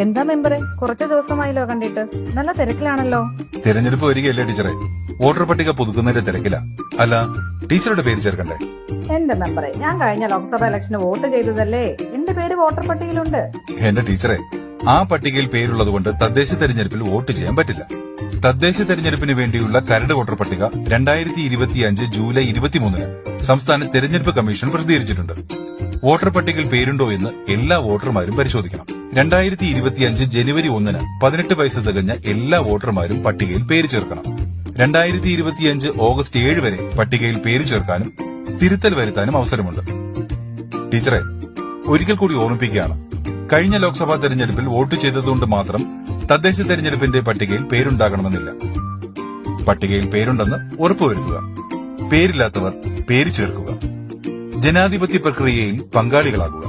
എന്താ മെമ്പറെ, കുറച്ചു ദിവസമായല്ലോ കണ്ടിട്ട്. നല്ല തിരക്കിലാണല്ലോ. തിരഞ്ഞെടുപ്പ് വരികയല്ലേ ടീച്ചറെ, വോട്ടർ പട്ടിക പുതുക്കുന്നതിന്റെ തിരക്കില. അല്ല, ടീച്ചറുടെ പേര് ചേർക്കണ്ടേ? എന്റെ മെമ്പറെ, ഞാൻ കഴിഞ്ഞ ലോക്സഭാ ഇലക്ഷന് വോട്ട് ചെയ്തതല്ലേ. എന്റെ പേര് വോട്ടർ പട്ടികയിലുണ്ട്. എന്റെ ടീച്ചറെ, ആ പട്ടികയിൽ പേരുള്ളതുകൊണ്ട് തദ്ദേശ തെരഞ്ഞെടുപ്പിൽ വോട്ട് ചെയ്യാൻ പറ്റില്ല. തദ്ദേശ തെരഞ്ഞെടുപ്പിന് വേണ്ടിയുള്ള കരട് വോട്ടർ പട്ടിക 2025 ജൂലൈ 23 സംസ്ഥാന തെരഞ്ഞെടുപ്പ് കമ്മീഷൻ പ്രസിദ്ധീകരിച്ചിട്ടുണ്ട്. വോട്ടർ പട്ടികയിൽ പേരുണ്ടോ എന്ന് എല്ലാ വോട്ടർമാരും പരിശോധിക്കണം. 2025 ജനുവരി 1 18 വയസ്സ് തികഞ്ഞ എല്ലാ വോട്ടർമാരും പട്ടികയിൽ പേര് ചേർക്കണം. 2025 ഓഗസ്റ്റ് 7 വരെ പട്ടികയിൽ പേര് ചേർക്കാനും തിരുത്തൽ വരുത്താനും അവസരമുണ്ട്. ടീച്ചറെ, ഒരിക്കൽ കൂടി ഓർമ്മിപ്പിക്കുകയാണ്, കഴിഞ്ഞ ലോക്സഭാ തെരഞ്ഞെടുപ്പിൽ വോട്ട് ചെയ്തതുകൊണ്ട് മാത്രം തദ്ദേശ തെരഞ്ഞെടുപ്പിന്റെ പട്ടികയിൽ പേരുണ്ടാകണമെന്നില്ല. പട്ടികയിൽ പേരുണ്ടെന്ന് ഉറപ്പുവരുത്തുക. പേരില്ലാത്തവർ പേര് ചേർക്കുക. ജനാധിപത്യ പ്രക്രിയയിൽ പങ്കാളികളാകുക.